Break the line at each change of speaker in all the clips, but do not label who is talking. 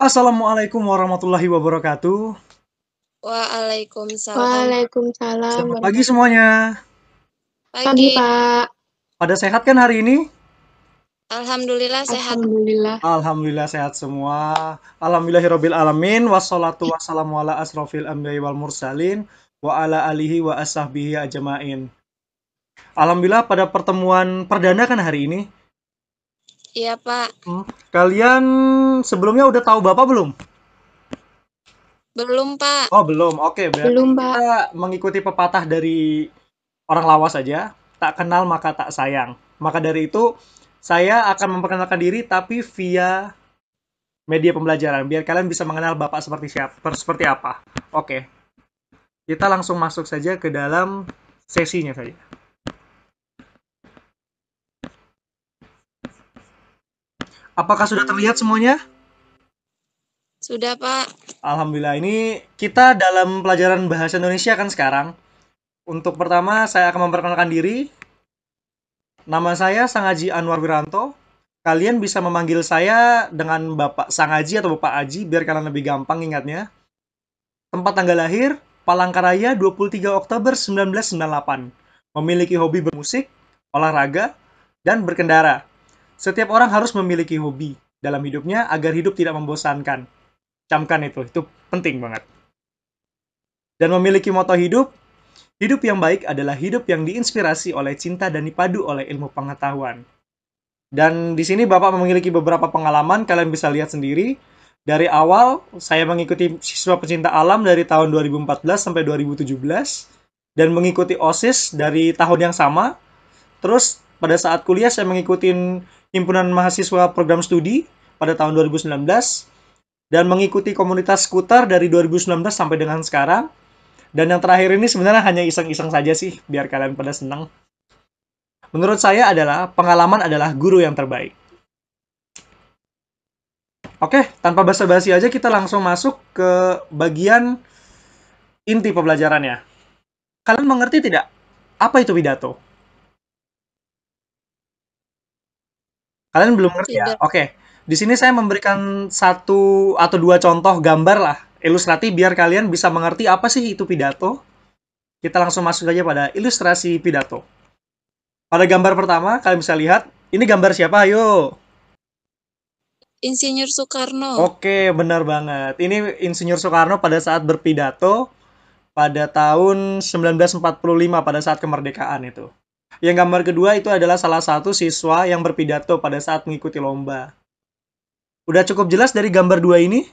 Assalamualaikum warahmatullahi wabarakatuh.
Waalaikumsalam.
Waalaikumsalam
Selamat pagi
warahmatullahi
semuanya.
Pagi,
Pagi.
Pak.
Pada sehat kan hari ini?
Alhamdulillah sehat.
Alhamdulillah.
Alhamdulillah sehat semua. Alhamdulillahirabbil alamin wassalatu wassalamu ala asrofil anbiya'i wal mursalin wa ala alihi wa ashabihi ajmain. Alhamdulillah pada pertemuan perdana kan hari ini.
Iya, Pak.
Kalian sebelumnya udah tahu Bapak belum?
Belum, Pak.
Oh, belum. Oke, berarti
Belum, Pak.
kita mengikuti pepatah dari orang lawas saja. Tak kenal maka tak sayang. Maka dari itu, saya akan memperkenalkan diri tapi via media pembelajaran biar kalian bisa mengenal Bapak seperti apa. Oke. Kita langsung masuk saja ke dalam sesinya saja. Apakah sudah terlihat semuanya?
Sudah, Pak.
Alhamdulillah, ini kita dalam pelajaran bahasa Indonesia kan sekarang. Untuk pertama, saya akan memperkenalkan diri. Nama saya Sangaji Anwar Wiranto. Kalian bisa memanggil saya dengan Bapak Sangaji atau Bapak Aji biar kalian lebih gampang ingatnya. Tempat tanggal lahir, Palangkaraya 23 Oktober 1998. Memiliki hobi bermusik, olahraga, dan berkendara. Setiap orang harus memiliki hobi dalam hidupnya agar hidup tidak membosankan. Camkan itu penting banget. Dan memiliki moto hidup, hidup yang baik adalah hidup yang diinspirasi oleh cinta dan dipadu oleh ilmu pengetahuan. Dan di sini Bapak memiliki beberapa pengalaman, kalian bisa lihat sendiri. Dari awal, saya mengikuti siswa pecinta alam dari tahun 2014 sampai 2017, dan mengikuti OSIS dari tahun yang sama. Terus, pada saat kuliah, saya mengikuti himpunan mahasiswa program studi pada tahun 2019, dan mengikuti komunitas skuter dari 2019 sampai dengan sekarang. Dan yang terakhir ini sebenarnya hanya iseng-iseng saja sih, biar kalian pada senang. Menurut saya pengalaman adalah guru yang terbaik. Oke, tanpa basa-basi aja kita langsung masuk ke bagian inti pembelajarannya. Kalian mengerti tidak? Apa itu pidato? Kalian belum ngerti ya?
Tidak.
Oke. Di sini saya memberikan satu atau dua contoh gambar lah, ilustrasi biar kalian bisa mengerti apa sih itu pidato. Kita langsung masuk aja pada ilustrasi pidato. Pada gambar pertama, kalian bisa lihat, ini gambar siapa? Ayo.
Insinyur Soekarno.
Oke, benar banget. Ini Insinyur Soekarno pada saat berpidato pada tahun 1945 pada saat kemerdekaan itu. Yang gambar kedua itu adalah salah satu siswa yang berpidato pada saat mengikuti lomba. Udah cukup jelas dari gambar dua ini?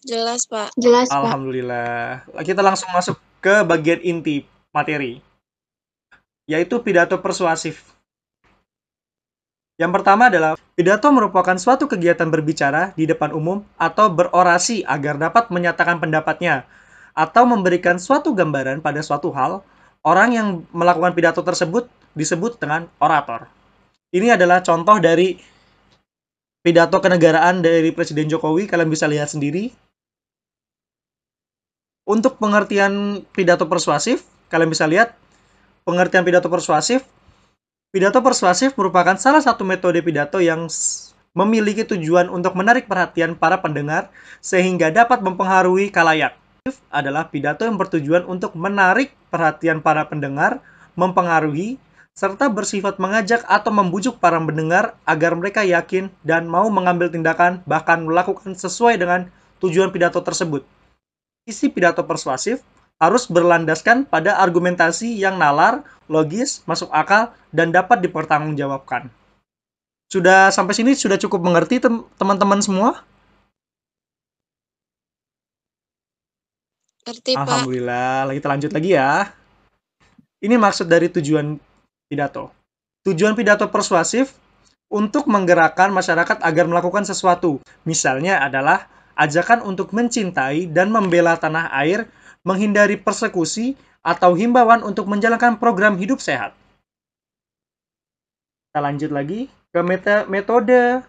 Jelas, Pak.
Jelas, Pak.
Alhamdulillah. Kita langsung masuk ke bagian inti materi, yaitu pidato persuasif. Yang pertama adalah, pidato merupakan suatu kegiatan berbicara di depan umum atau berorasi agar dapat menyatakan pendapatnya, atau memberikan suatu gambaran pada suatu hal. Orang yang melakukan pidato tersebut disebut dengan orator. Ini adalah contoh dari pidato kenegaraan dari Presiden Jokowi, kalian bisa lihat sendiri. Untuk pengertian pidato persuasif, kalian bisa lihat pengertian pidato persuasif. Pidato persuasif merupakan salah satu metode pidato yang memiliki tujuan untuk menarik perhatian para pendengar sehingga dapat mempengaruhi khalayak. Adalah pidato yang bertujuan untuk menarik perhatian para pendengar, mempengaruhi, serta bersifat mengajak atau membujuk para pendengar agar mereka yakin dan mau mengambil tindakan bahkan melakukan sesuai dengan tujuan pidato tersebut. Isi pidato persuasif harus berlandaskan pada argumentasi yang nalar, logis, masuk akal, dan dapat dipertanggungjawabkan. Sudah sampai sini sudah cukup mengerti teman-teman semua?
Ngerti, Pak.
Alhamdulillah, kita lanjut lagi ya. Ini maksud dari tujuan pidato. Tujuan pidato persuasif untuk menggerakkan masyarakat agar melakukan sesuatu. Misalnya adalah ajakan untuk mencintai dan membela tanah air, menghindari persekusi, atau himbauan untuk menjalankan program hidup sehat. Kita lanjut lagi ke metode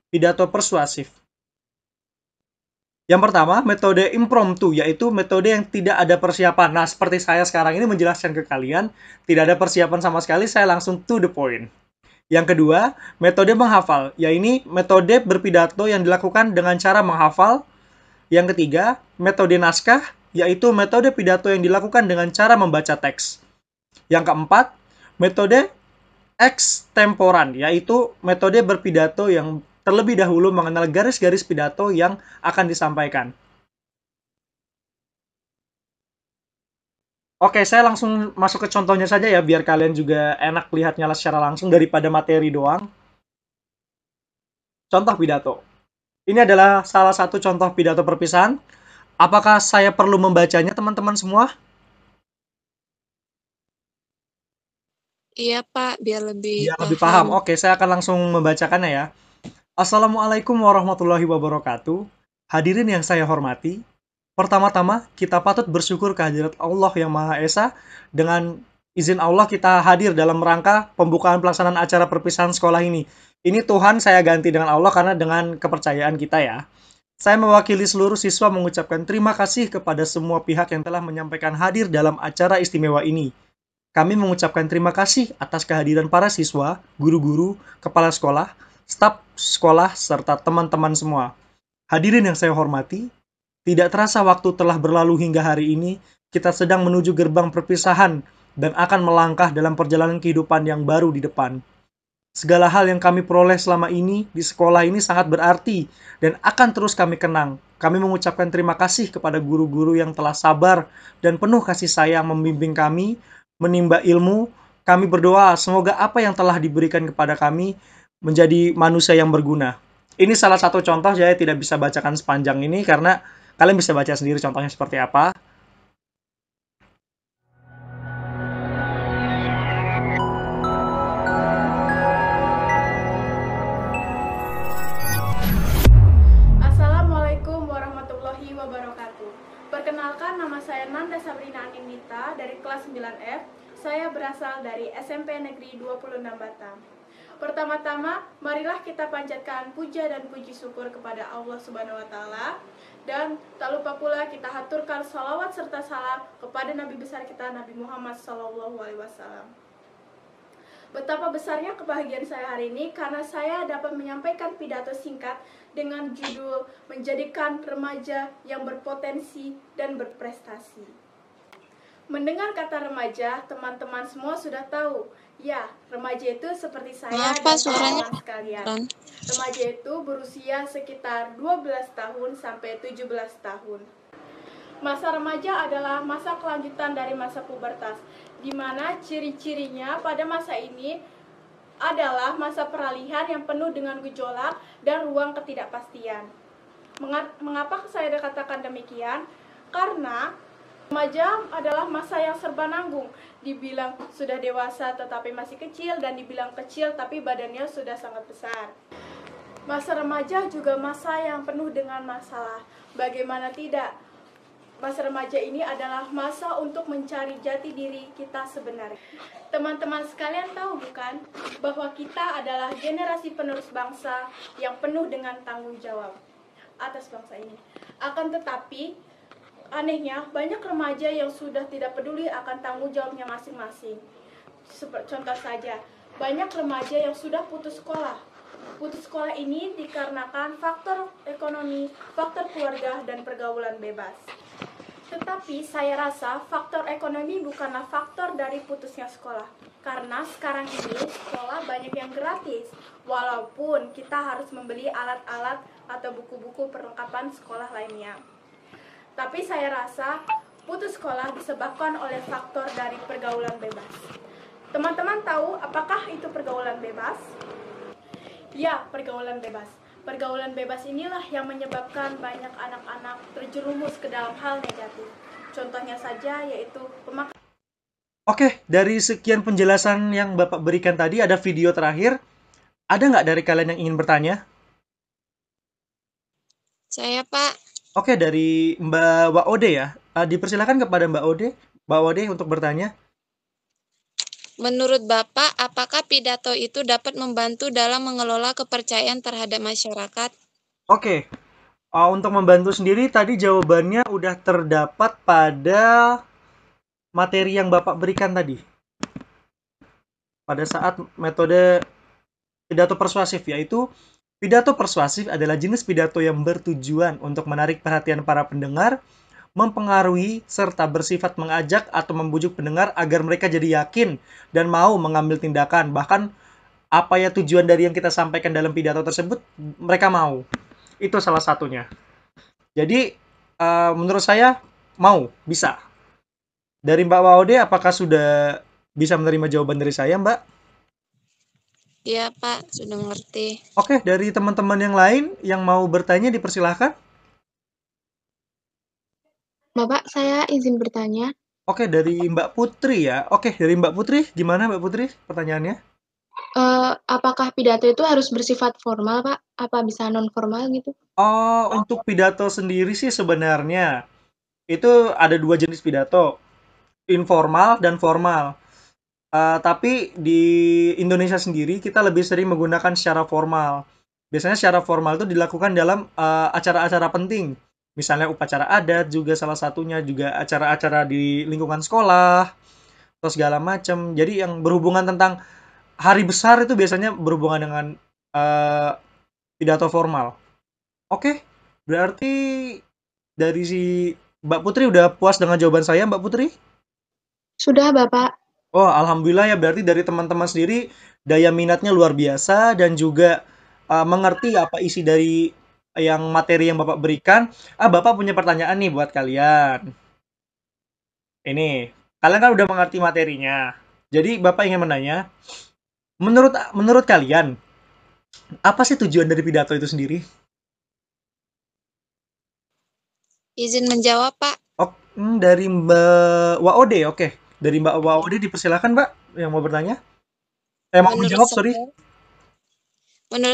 pidato persuasif. Yang pertama, metode impromptu, yaitu metode yang tidak ada persiapan. Nah, seperti saya sekarang ini menjelaskan ke kalian, tidak ada persiapan sama sekali, saya langsung to the point. Yang kedua, metode menghafal, yaitu metode berpidato yang dilakukan dengan cara menghafal. Yang ketiga, metode naskah, yaitu metode pidato yang dilakukan dengan cara membaca teks. Yang keempat, metode extemporan, yaitu metode berpidato yang terlebih dahulu mengenal garis-garis pidato yang akan disampaikan. Oke, saya langsung masuk ke contohnya saja ya, biar kalian juga enak lihatnya secara langsung daripada materi doang. Contoh pidato. Ini adalah salah satu contoh pidato perpisahan. Apakah saya perlu membacanya, teman-teman semua?
Iya, Pak, biar lebih
Biar lebih paham.
paham.
Oke, saya akan langsung membacakannya ya. Assalamualaikum warahmatullahi wabarakatuh. Hadirin yang saya hormati, pertama-tama kita patut bersyukur kehadirat Allah yang Maha Esa. Dengan izin Allah kita hadir dalam rangka pembukaan pelaksanaan acara perpisahan sekolah ini. Ini Tuhan saya ganti dengan Allah karena dengan kepercayaan kita ya. Saya mewakili seluruh siswa mengucapkan terima kasih kepada semua pihak yang telah menyampaikan hadir dalam acara istimewa ini. Kami mengucapkan terima kasih atas kehadiran para siswa, guru-guru, kepala sekolah, staf sekolah, serta teman-teman semua. Hadirin yang saya hormati, tidak terasa waktu telah berlalu hingga hari ini, kita sedang menuju gerbang perpisahan dan akan melangkah dalam perjalanan kehidupan yang baru di depan. Segala hal yang kami peroleh selama ini di sekolah ini sangat berarti dan akan terus kami kenang. Kami mengucapkan terima kasih kepada guru-guru yang telah sabar dan penuh kasih sayang membimbing kami, menimba ilmu. Kami berdoa semoga apa yang telah diberikan kepada kami menjadi manusia yang berguna. Ini salah satu contoh, saya tidak bisa bacakan sepanjang ini karena kalian bisa baca sendiri contohnya seperti apa.
Assalamualaikum warahmatullahi wabarakatuh. Perkenalkan, nama saya Nanda Sabrina Animita dari kelas 9F. Saya berasal dari SMP Negeri 26 Batam. Pertama-tama, marilah kita panjatkan puja dan puji syukur kepada Allah Subhanahu wa Ta'ala. Dan tak lupa pula kita haturkan salawat serta salam kepada Nabi besar kita, Nabi Muhammad SAW. Betapa besarnya kebahagiaan saya hari ini karena saya dapat menyampaikan pidato singkat dengan judul Menjadikan Remaja yang Berpotensi dan Berprestasi. Mendengar kata remaja, teman-teman semua sudah tahu. Ya, remaja itu seperti saya
Maaf,
dan
Pak, suaranya
teman-teman sekalian.
pelan.
Remaja itu berusia sekitar 12 tahun sampai 17 tahun. Masa remaja adalah masa kelanjutan dari masa pubertas, di mana ciri-cirinya pada masa ini adalah masa peralihan yang penuh dengan gejolak dan ruang ketidakpastian. Mengapa saya katakan demikian? Karena remaja adalah masa yang serba nanggung. Dibilang sudah dewasa tetapi masih kecil, dan dibilang kecil tapi badannya sudah sangat besar. Masa remaja juga masa yang penuh dengan masalah. Bagaimana tidak? Masa remaja ini adalah masa untuk mencari jati diri kita sebenarnya. Teman-teman sekalian tahu bukan bahwa kita adalah generasi penerus bangsa yang penuh dengan tanggung jawab atas bangsa ini. Akan tetapi, anehnya banyak remaja yang sudah tidak peduli akan tanggung jawabnya masing-masing. Contoh saja, banyak remaja yang sudah putus sekolah. Putus sekolah ini dikarenakan faktor ekonomi, faktor keluarga, dan pergaulan bebas. Tetapi saya rasa faktor ekonomi bukanlah faktor dari putusnya sekolah. Karena sekarang ini sekolah banyak yang gratis. Walaupun kita harus membeli alat-alat atau buku-buku perlengkapan sekolah lainnya. Tapi saya rasa putus sekolah disebabkan oleh faktor dari pergaulan bebas. Teman-teman tahu apakah itu pergaulan bebas? Ya, pergaulan bebas. Pergaulan bebas inilah yang menyebabkan banyak anak-anak terjerumus ke dalam hal negatif. Contohnya saja yaitu pemakaian.
Oke, dari sekian penjelasan yang Bapak berikan tadi, ada video terakhir. Ada nggak dari kalian yang ingin bertanya?
Saya, Pak.
Oke, dari Mbak Ode ya. Dipersilakan kepada Mbak Ode untuk bertanya.
Menurut Bapak, apakah pidato itu dapat membantu dalam mengelola kepercayaan terhadap masyarakat?
Oke, untuk membantu sendiri tadi jawabannya udah terdapat pada materi yang Bapak berikan tadi. Pada saat metode pidato persuasif, yaitu pidato persuasif adalah jenis pidato yang bertujuan untuk menarik perhatian para pendengar, mempengaruhi, serta bersifat mengajak atau membujuk pendengar agar mereka jadi yakin dan mau mengambil tindakan. Bahkan apa ya tujuan dari yang kita sampaikan dalam pidato tersebut, mereka mau. Itu salah satunya. Jadi, menurut saya, mau, bisa. Dari Mbak Waode, apakah sudah bisa menerima jawaban dari saya, Mbak?
Iya, Pak, sudah mengerti.
Oke, dari teman-teman yang lain yang mau bertanya, dipersilahkan.
Bapak, saya izin bertanya.
Oke, dari Mbak Putri ya. Oke, dari Mbak Putri, gimana Mbak Putri pertanyaannya?
Apakah pidato itu harus bersifat formal, Pak? Apa bisa non-formal gitu?
Oh, untuk pidato sendiri sih sebenarnya itu ada dua jenis pidato, informal dan formal. Tapi di Indonesia sendiri kita lebih sering menggunakan secara formal. Biasanya secara formal itu dilakukan dalam acara-acara penting. Misalnya upacara adat juga salah satunya, juga acara-acara di lingkungan sekolah, atau segala macam. Jadi yang berhubungan tentang hari besar itu biasanya berhubungan dengan uh, pidato formal. Oke, berarti dari si Mbak Putri udah puas dengan jawaban saya, Mbak Putri?
Sudah, Bapak.
Oh, alhamdulillah ya, berarti dari teman-teman sendiri daya minatnya luar biasa dan juga mengerti apa isi dari yang materi yang Bapak berikan. Bapak punya pertanyaan nih buat kalian. Ini, kalian kan udah mengerti materinya. Jadi Bapak ingin menanya, menurut menurut kalian, apa sih tujuan dari pidato itu sendiri?
Izin menjawab, Pak.
Oh, dari Mbak Waode, oke. Dari Mbak Waode dipersilakan, Mbak, yang mau bertanya. Mau
Menurut
menjawab, sorry.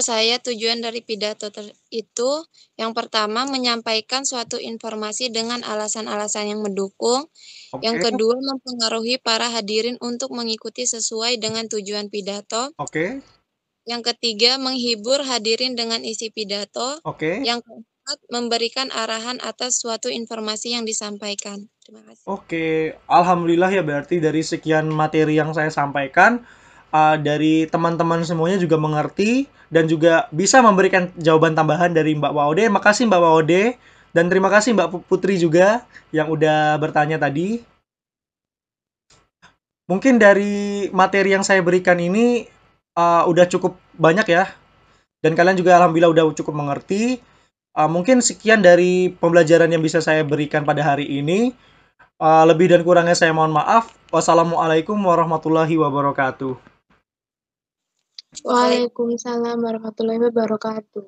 saya tujuan dari pidato itu yang pertama menyampaikan suatu informasi dengan alasan-alasan yang mendukung. Yang
Oke,
kedua mempengaruhi para hadirin untuk mengikuti sesuai dengan tujuan pidato.
oke,
Yang ketiga menghibur hadirin dengan isi pidato.
oke.
Yang keempat memberikan arahan atas suatu informasi yang disampaikan. Terima kasih.
Oke, alhamdulillah ya, berarti dari sekian materi yang saya sampaikan, dari teman-teman semuanya juga mengerti dan juga bisa memberikan jawaban tambahan dari Mbak Waode. Makasih Mbak Waode dan terima kasih Mbak Putri juga yang udah bertanya tadi. Mungkin dari materi yang saya berikan ini udah cukup banyak ya, dan kalian juga alhamdulillah udah cukup mengerti. Mungkin sekian dari pembelajaran yang bisa saya berikan pada hari ini. Lebih dan kurangnya saya mohon maaf. Wassalamualaikum warahmatullahi wabarakatuh.
Waalaikumsalam warahmatullahi wabarakatuh.